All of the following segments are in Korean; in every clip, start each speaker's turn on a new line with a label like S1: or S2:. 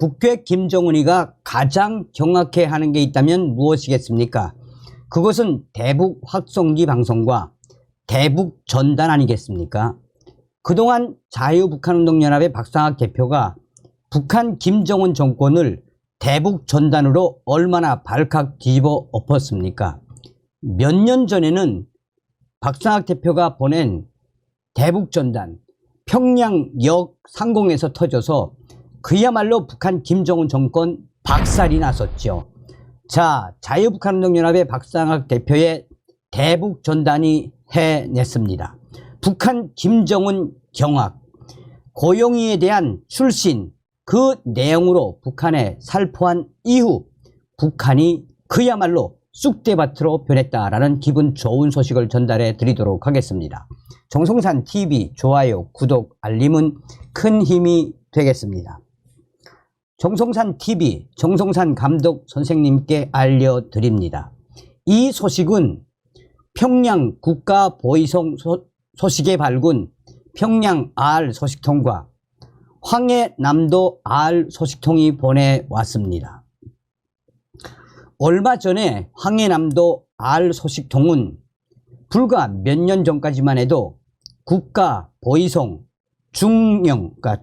S1: 북괴 김정은이가 가장 경악해하는 게 있다면 무엇이겠습니까? 그것은 대북 확성기 방송과 대북 전단 아니겠습니까? 그동안 자유북한운동연합의 박상학 대표가 북한 김정은 정권을 대북 전단으로 얼마나 발칵 뒤집어 엎었습니까? 몇 년 전에는 박상학 대표가 보낸 대북 전단 평양역 상공에서 터져서 그야말로 북한 김정은 정권 박살이 났었죠. 자, 자유북한운동연합의 박상학 대표의 대북 전단이 해냈습니다. 북한 김정은 경악, 고용이에 대한 출신, 그 내용으로 북한에 살포한 이후 북한이 그야말로 쑥대밭으로 변했다라는 기분 좋은 소식을 전달해 드리도록 하겠습니다. 정성산TV 좋아요, 구독, 알림은 큰 힘이 되겠습니다. 정성산TV 정성산 감독 선생님께 알려드립니다. 이 소식은 평양 국가보위성 소식에 밝은 평양 R 소식통과 황해남도 R 소식통이 보내왔습니다. 얼마 전에 황해남도 R 소식통은 불과 몇 년 전까지만 해도 국가보위성 중령, 그러니까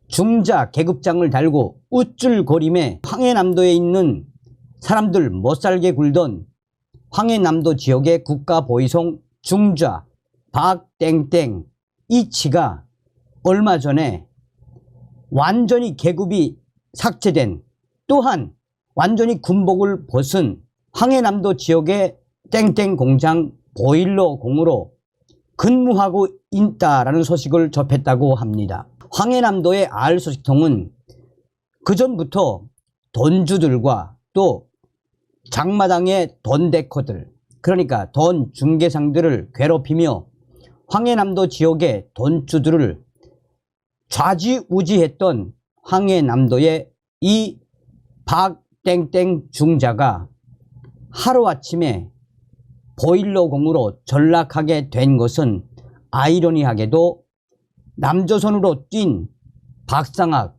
S1: 중자 계급장을 달고 우쭐거림에 황해남도에 있는 사람들 못살게 굴던 황해남도 지역의 국가보위성 중좌 박땡땡 이치가 얼마 전에 완전히 계급이 삭제된, 또한 완전히 군복을 벗은 황해남도 지역의 땡땡 공장 보일러 공으로 근무하고 있다라는 소식을 접했다고 합니다. 황해남도의 R 소식통은 그전부터 돈주들과 또 장마당의 돈데커들, 그러니까 돈 중개상들을 괴롭히며 황해남도 지역의 돈주들을 좌지우지했던 황해남도의 이 박땡땡 중자가 하루아침에 보일러공으로 전락하게 된 것은 아이러니하게도 남조선으로 뛴 박상학,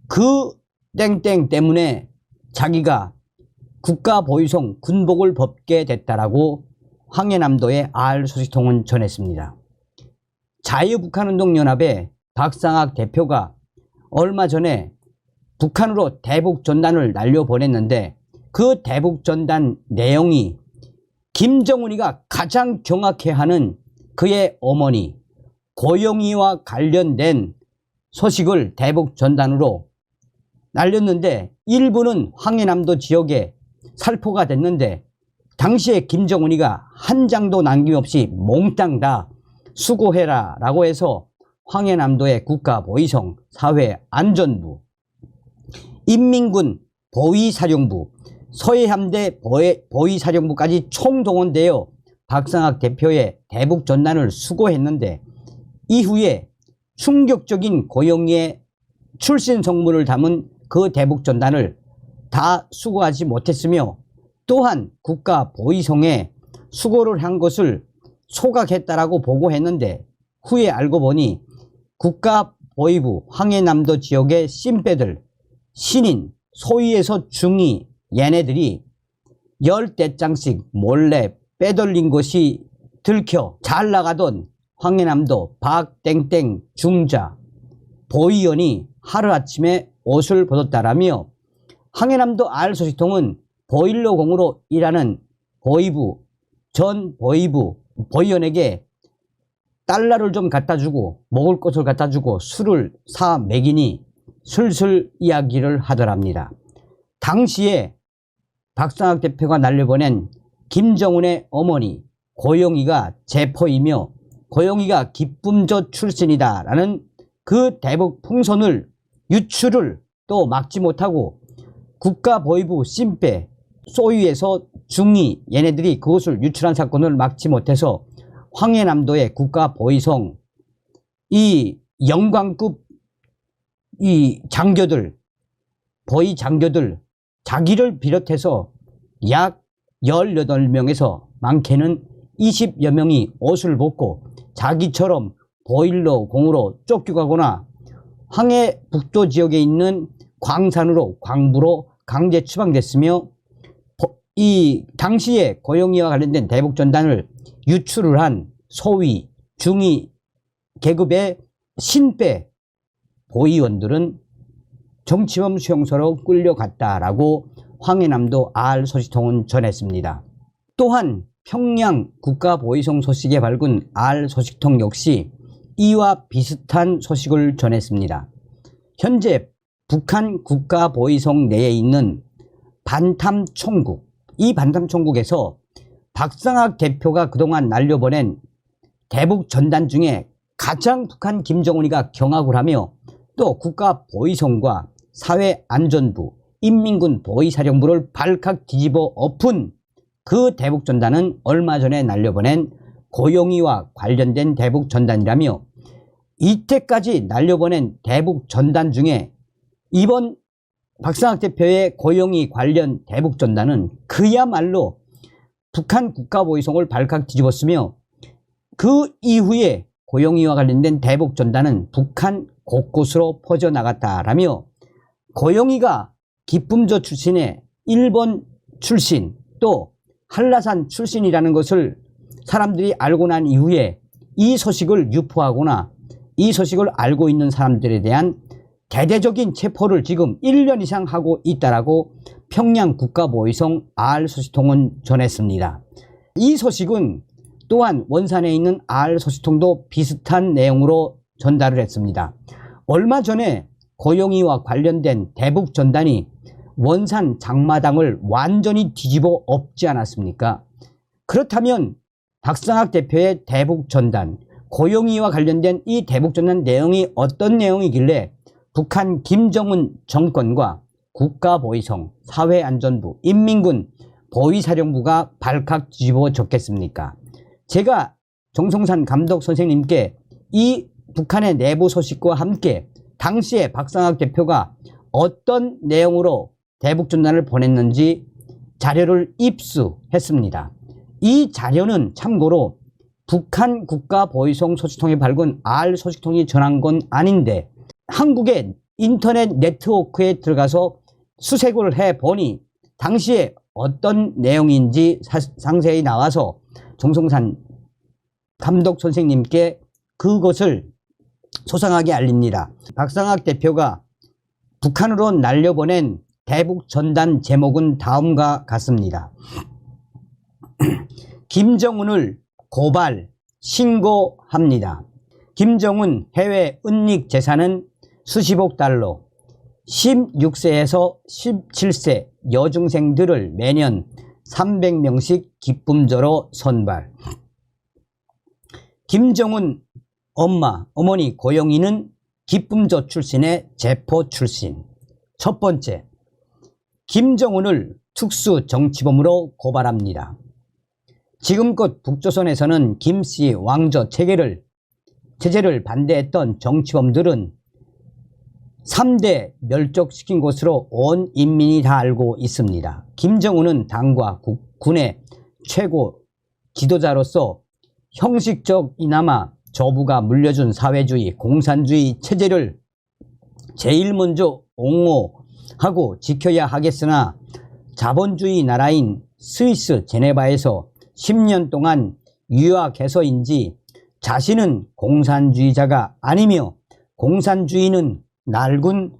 S1: 그 땡땡 때문에 자기가 국가보위성 군복을 벗게 됐다라고 황해남도의 R 소식통은 전했습니다. 자유북한운동연합의 박상학 대표가 얼마 전에 북한으로 대북전단을 날려보냈는데 그 대북전단 내용이 김정은이가 가장 경악해하는 그의 어머니 고용이와 관련된 소식을 대북전단으로 날렸는데 일부는 황해남도 지역에 살포가 됐는데 당시에 김정은이가 한 장도 남김없이 몽땅 다 수고해라 라고 해서 황해남도의 국가보위성 사회안전부, 인민군 보위사령부, 서해함대 보위사령부까지 총동원되어 박상학 대표의 대북전단을 수거했는데 이후에 충격적인 고용의 출신 성문을 담은 그 대북전단을 다 수거하지 못했으며 또한 국가보위성에 수거를 한 것을 소각했다라고 보고했는데 후에 알고 보니 국가보위부 황해남도 지역의 찐빼들, 신인, 소위에서 중위 얘네들이 10대장씩 몰래 빼돌린 것이 들켜 잘 나가던 황해남도 박땡땡 중자 보위원이 하루아침에 옷을 벗었다라며 황해남도 R 소식통은 보일러공으로 일하는 보위부, 전 보위부 보위원에게 달러를 좀 갖다주고 먹을 것을 갖다주고 술을 사 먹이니 슬슬 이야기를 하더랍니다. 당시에 박상학 대표가 날려보낸 김정은의 어머니 고용이가 제포이며 고용이가 기쁨조 출신이다 라는 그 대북 풍선을 유출을 또 막지 못하고 국가보위부 찐빼 소위에서 중위 얘네들이 그것을 유출한 사건을 막지 못해서 황해남도의 국가보위성 이 영광급 이 장교들, 보위 장교들 자기를 비롯해서 약 18명에서 많게는 20여 명이 옷을 벗고 자기처럼 보일러 공으로 쫓겨가거나 황해 북도 지역에 있는 광산으로 광부로 강제 추방됐으며 이 당시에 고용이와 관련된 대북전단을 유출을 한 소위 중위 계급의 신배 보위원들은 정치범 수용소로 끌려갔다라고 황해남도 알소식통은 전했습니다. 또한 평양 국가보위성 소식에 밝은 알소식통 역시 이와 비슷한 소식을 전했습니다. 현재 북한 국가보위성 내에 있는 반탐총국, 이 반탐총국에서 박상학 대표가 그동안 날려보낸 대북 전단 중에 가장 북한 김정은이가 경악을 하며 또 국가보위성과 사회안전부, 인민군 보위사령부를 발칵 뒤집어 엎은 그 대북 전단은 얼마 전에 날려보낸 고용이와 관련된 대북 전단이라며 이때까지 날려보낸 대북 전단 중에 이번 박상학 대표의 고용이 관련 대북 전단은 그야말로 북한 국가보위성을 발칵 뒤집었으며 그 이후에 고용이와 관련된 대북 전단은 북한 곳곳으로 퍼져나갔다라며 고용이가 기쁨조 출신의 일본 출신 또 한라산 출신이라는 것을 사람들이 알고 난 이후에 이 소식을 유포하거나 이 소식을 알고 있는 사람들에 대한 대대적인 체포를 지금 1년 이상 하고 있다라고 평양 국가보위성 알소식통은 전했습니다. 이 소식은 또한 원산에 있는 알소식통도 비슷한 내용으로 전달을 했습니다. 얼마 전에 고용이와 관련된 대북 전단이 원산 장마당을 완전히 뒤집어 엎지 않았습니까? 그렇다면 박상학 대표의 대북 전단, 고용이와 관련된 이 대북 전단 내용이 어떤 내용이길래 북한 김정은 정권과 국가보위성, 사회안전부, 인민군 보위사령부가 발칵 뒤집어졌겠습니까? 제가 정성산 감독 선생님께 이 북한의 내부 소식과 함께 당시에 박상학 대표가 어떤 내용으로 대북전단을 보냈는지 자료를 입수했습니다. 이 자료는 참고로 북한 국가보위성 소식통에 밝은 알소식통이 전한 건 아닌데 한국의 인터넷 네트워크에 들어가서 수색을 해보니 당시에 어떤 내용인지 상세히 나와서 정성산 감독 선생님께 그것을 소상하게 알립니다. 박상학 대표가 북한으로 날려보낸 대북 전단 제목은 다음과 같습니다. 김정은을 고발, 신고합니다. 김정은 해외 은닉 재산은 수십억 달러, 16세에서 17세 여중생들을 매년 300명씩 기쁨조로 선발. 김정은 어머니 고영이는 기쁨조 출신의 제포 출신. 첫 번째, 김정은을 특수정치범으로 고발합니다. 지금껏 북조선에서는 김씨 왕조 체제를 반대했던 정치범들은 3대 멸족시킨 것으로 온 인민이 다 알고 있습니다. 김정은은 당과 군의 최고 지도자로서 형식적이나마 저부가 물려준 사회주의, 공산주의 체제를 제일 먼저 옹호하고 지켜야 하겠으나 자본주의 나라인 스위스 제네바에서 10년 동안 유학해서인지 자신은 공산주의자가 아니며 공산주의는 낡은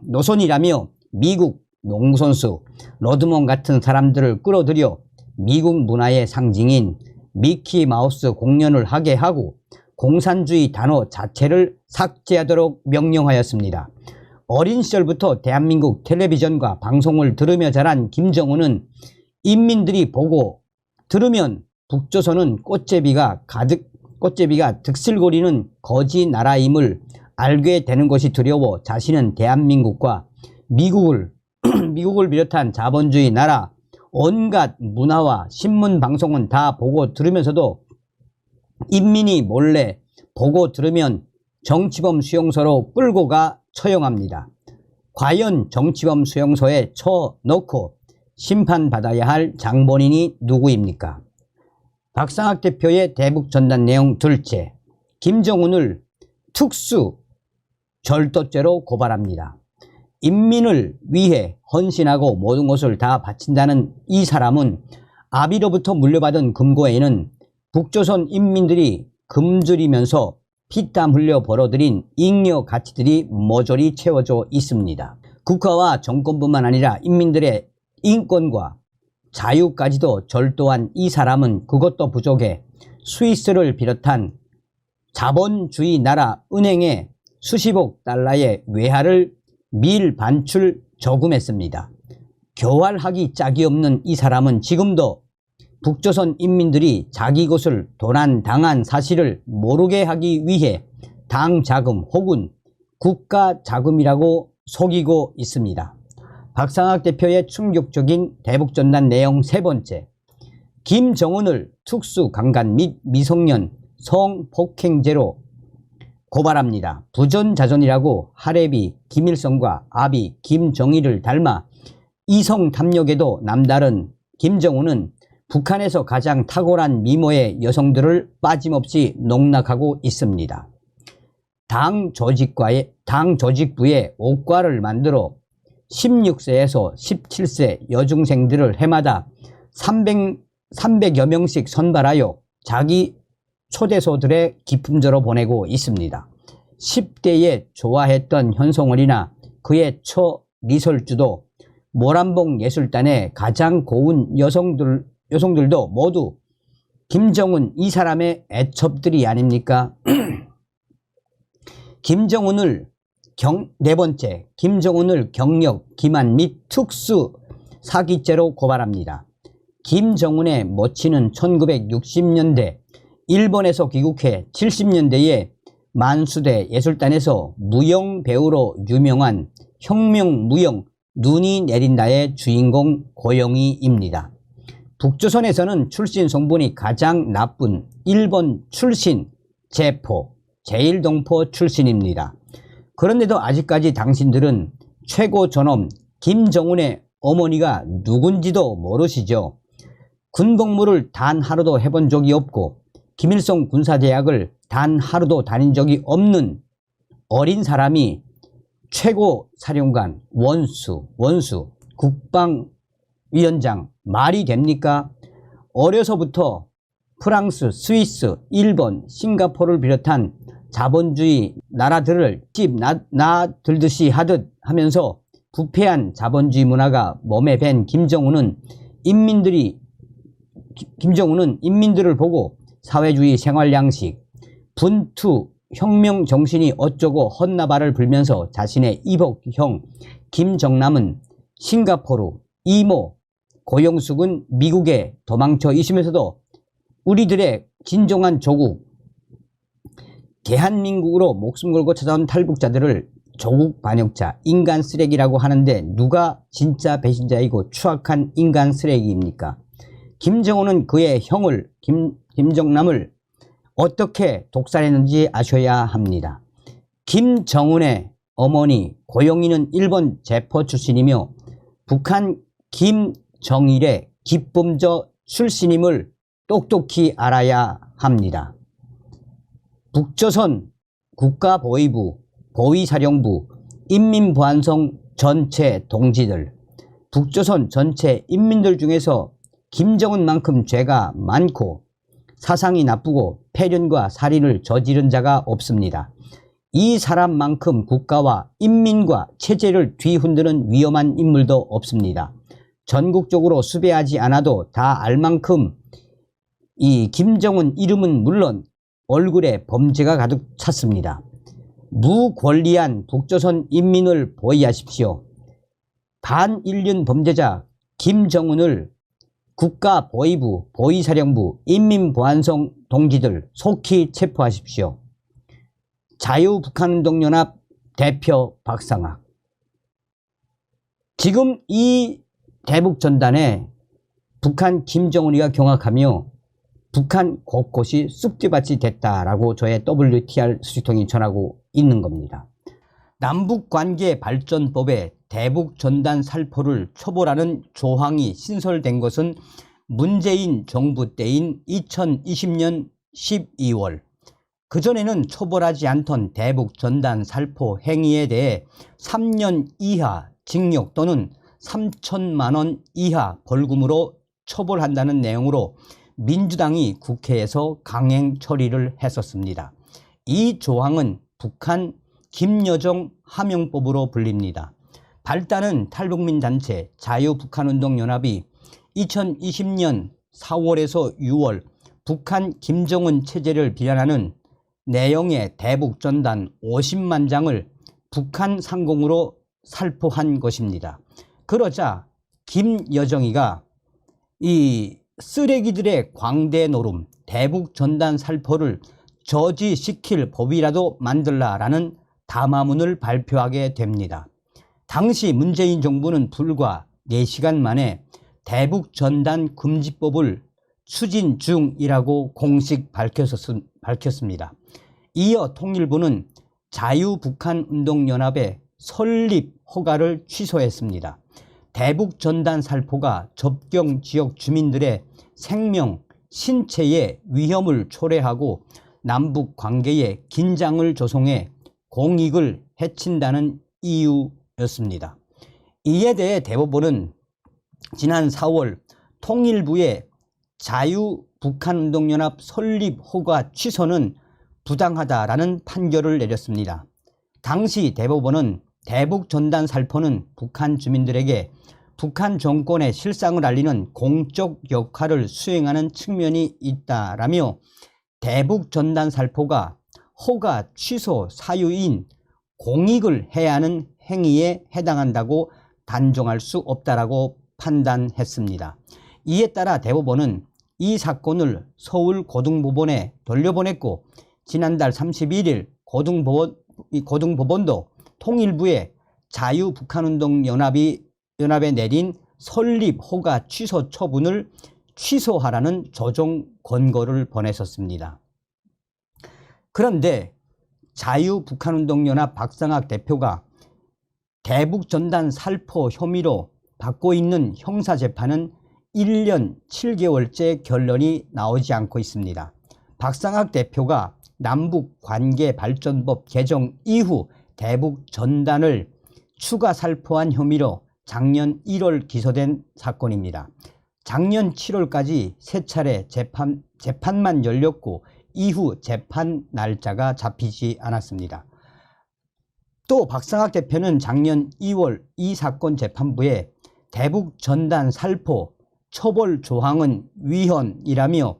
S1: 노선이라며 미국 농구선수 로드먼 같은 사람들을 끌어들여 미국 문화의 상징인 미키마우스 공연을 하게 하고 공산주의 단어 자체를 삭제하도록 명령하였습니다. 어린 시절부터 대한민국 텔레비전과 방송을 들으며 자란 김정은은 인민들이 보고 들으면 북조선은 꽃제비가 득실거리는 거지 나라임을 알게 되는 것이 두려워 자신은 대한민국과 미국을 비롯한 자본주의 나라 온갖 문화와 신문 방송은 다 보고 들으면서도 인민이 몰래 보고 들으면 정치범 수용소로 끌고 가 처형합니다. 과연 정치범 수용소에 쳐넣고 심판받아야 할 장본인이 누구입니까? 박상학 대표의 대북전단 내용 둘째, 김정은을 특수 절도죄로 고발합니다. 인민을 위해 헌신하고 모든 것을 다 바친다는 이 사람은 아비로부터 물려받은 금고에는 북조선 인민들이 굶주리면서 피땀 흘려 벌어들인 잉여 가치들이 모조리 채워져 있습니다. 국가와 정권뿐만 아니라 인민들의 인권과 자유까지도 절도한 이 사람은 그것도 부족해 스위스를 비롯한 자본주의 나라 은행에 수십억 달러의 외화를 밀반출 저금했습니다. 교활하기 짝이 없는 이 사람은 지금도 북조선 인민들이 자기 것을 도난당한 사실을 모르게 하기 위해 당 자금 혹은 국가 자금이라고 속이고 있습니다. 박상학 대표의 충격적인 대북전단 내용 세 번째, 김정은을 특수강간 및 미성년 성폭행죄로 고발합니다. 부전자전이라고 하레비 김일성과 아비 김정일을 닮아 이성 탐욕에도 남다른 김정은은 북한에서 가장 탁월한 미모의 여성들을 빠짐없이 농락하고 있습니다. 당 조직부에 옥과를 만들어 16세에서 17세 여중생들을 해마다 300여 명씩 선발하여 자기 초대소들의 기품제로 보내고 있습니다. 10대에 좋아했던 현송월이나 그의 처 리설주도 모란봉 예술단의 가장 고운 여성들도 모두 김정은 이 사람의 애첩들이 아닙니까? 네 번째, 김정은을 경력, 기만 및 특수 사기죄로 고발합니다. 김정은의 모친은 1960년대 일본에서 귀국해 70년대에 만수대 예술단에서 무용 배우로 유명한 혁명무용 눈이 내린다의 주인공 고영희입니다. 북조선에서는 출신 성분이 가장 나쁜 일본 출신 제포, 제일동포 출신입니다. 그런데도 아직까지 당신들은 최고 존엄 김정은의 어머니가 누군지도 모르시죠. 군복무를 단 하루도 해본 적이 없고 김일성 군사대학을 단 하루도 다닌 적이 없는 어린 사람이 최고 사령관, 원수, 국방위원장 말이 됩니까? 어려서부터 프랑스, 스위스, 일본, 싱가포르를 비롯한 자본주의 나라들을 집 나들듯이 하듯 하면서 부패한 자본주의 문화가 몸에 밴 김정은은 인민들을 보고 사회주의 생활 양식, 분투, 혁명 정신이 어쩌고 헛나발을 불면서 자신의 이복형 김정남은 싱가포르, 이모, 고영숙은 미국에 도망쳐 있으면서도 우리들의 진정한 조국, 대한민국으로 목숨 걸고 찾아온 탈북자들을 조국 반역자, 인간 쓰레기라고 하는데 누가 진짜 배신자이고 추악한 인간 쓰레기입니까? 김정은은 그의 형을 김정남을 어떻게 독살했는지 아셔야 합니다. 김정은의 어머니 고영희는 일본 제포 출신이며 북한 김정일의 기쁨저 출신임을 똑똑히 알아야 합니다. 북조선 국가보위부, 보위사령부, 인민보안성 전체 동지들, 북조선 전체 인민들 중에서 김정은만큼 죄가 많고 사상이 나쁘고 폐륜과 살인을 저지른 자가 없습니다. 이 사람만큼 국가와 인민과 체제를 뒤흔드는 위험한 인물도 없습니다. 전국적으로 수배하지 않아도 다 알 만큼 이 김정은 이름은 물론 얼굴에 범죄가 가득 찼습니다. 무권리한 북조선 인민을 보위하십시오. 반인륜 범죄자 김정은을 국가보위부, 보위사령부, 인민보안성 동지들 속히 체포하십시오. 자유북한운동연합 대표 박상학. 지금 이 대북전단에 북한 김정은이가 경악하며 북한 곳곳이 쑥대밭이 됐다라고 저의 WTR 수지통이 전하고 있는 겁니다. 남북관계 발전법에 대북전단 살포를 처벌하는 조항이 신설된 것은 문재인 정부 때인 2020년 12월 그전에는 처벌하지 않던 대북 전단 살포 행위에 대해 3년 이하 징역 또는 3천만 원 이하 벌금으로 처벌한다는 내용으로 민주당이 국회에서 강행 처리를 했었습니다. 이 조항은 북한 김여정 하명법으로 불립니다. 발단은 탈북민 단체 자유북한운동연합이 2020년 4월에서 6월 북한 김정은 체제를 비난하는 내용의 대북 전단 50만 장을 북한 상공으로 살포한 것입니다. 그러자 김여정이가 이 쓰레기들의 광대 노름, 대북 전단 살포를 저지시킬 법이라도 만들라라는 담화문을 발표하게 됩니다. 당시 문재인 정부는 불과 4시간 만에 대북 전단 금지법을 추진 중이라고 공식 밝혔습니다. 이어 통일부는 자유북한운동연합의 설립 허가를 취소했습니다. 대북 전단 살포가 접경 지역 주민들의 생명, 신체에 위험을 초래하고 남북 관계에 긴장을 조성해 공익을 해친다는 이유였습니다. 이에 대해 대법원은 지난 4월 통일부의 자유북한운동연합 설립 허가 취소는 부당하다라는 판결을 내렸습니다. 당시 대법원은 대북 전단 살포는 북한 주민들에게 북한 정권의 실상을 알리는 공적 역할을 수행하는 측면이 있다라며 대북 전단 살포가 허가 취소 사유인 공익을 해야 하는 행위에 해당한다고 단정할 수 없다라고 판단했습니다. 이에 따라 대법원은 이 사건을 서울고등법원에 돌려보냈고 지난달 31일 고등법원도 통일부의 자유북한운동연합에 내린 설립 허가 취소 처분을 취소하라는 조정 권고를 보냈었습니다. 그런데 자유북한운동연합 박상학 대표가 대북 전단 살포 혐의로 받고 있는 형사재판은 1년 7개월째 결론이 나오지 않고 있습니다. 박상학 대표가 남북관계발전법 개정 이후 대북 전단을 추가 살포한 혐의로 작년 1월 기소된 사건입니다. 작년 7월까지 3차례 재판만 열렸고 이후 재판 날짜가 잡히지 않았습니다. 또 박상학 대표는 작년 2월 이 사건 재판부에 대북 전단 살포 처벌 조항은 위헌이라며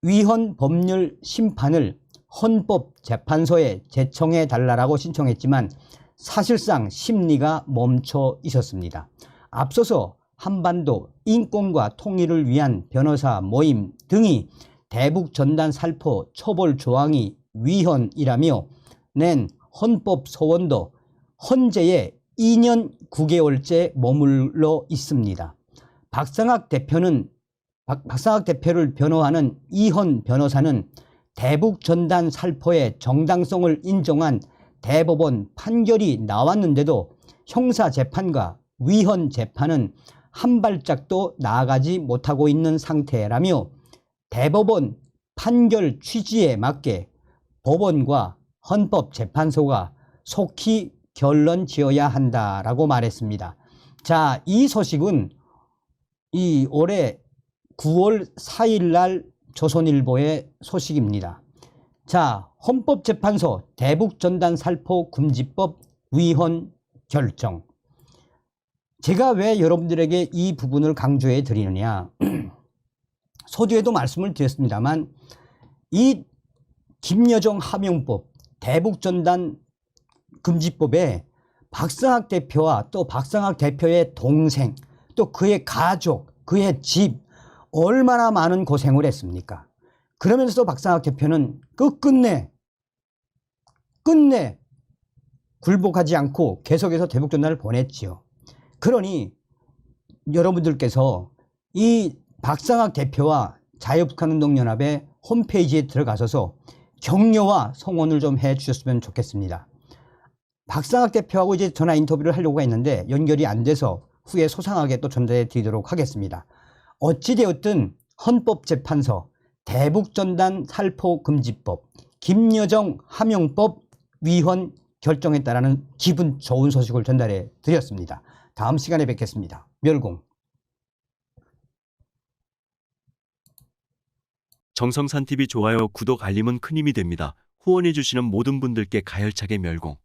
S1: 위헌 법률 심판을 헌법재판소에 제청해 달라고 신청했지만 사실상 심리가 멈춰 있었습니다. 앞서서 한반도 인권과 통일을 위한 변호사 모임 등이 대북 전단 살포 처벌 조항이 위헌이라며 낸 헌법 소원도 헌재에 2년 9개월째 머물러 있습니다. 박상학 대표를 변호하는 이헌 변호사는 대북 전단 살포의 정당성을 인정한 대법원 판결이 나왔는데도 형사재판과 위헌재판은 한 발짝도 나아가지 못하고 있는 상태라며 대법원 판결 취지에 맞게 법원과 헌법재판소가 속히 결론 지어야 한다라고 말했습니다. 자, 이 소식은 올해 9월 4일 날 조선일보의 소식입니다. 자, 헌법재판소 대북 전단 살포 금지법 위헌 결정. 제가 왜 여러분들에게 이 부분을 강조해 드리느냐. 서두에도 말씀을 드렸습니다만 이 김여정 하명법 대북 전단 금지법에 박상학 대표와 또 박상학 대표의 동생 또 그의 가족, 그의 집 얼마나 많은 고생을 했습니까? 그러면서도 박상학 대표는 끝내 굴복하지 않고 계속해서 대북 전단을 보냈지요. 그러니 여러분들께서 이 박상학 대표와 자유북한운동연합의 홈페이지에 들어가셔서 격려와 성원을 좀 해 주셨으면 좋겠습니다. 박상학 대표하고 이제 전화 인터뷰를 하려고 했는데 연결이 안 돼서 후에 소상하게 또 전달해 드리도록 하겠습니다. 어찌되었든 헌법재판소 대북전단 살포 금지법 김여정 하명법 위헌 결정했다라는 기분 좋은 소식을 전달해 드렸습니다. 다음 시간에 뵙겠습니다. 멸공.
S2: 정성산TV 좋아요, 구독, 알림은 큰 힘이 됩니다. 후원해주시는 모든 분들께 가열차게 멸공.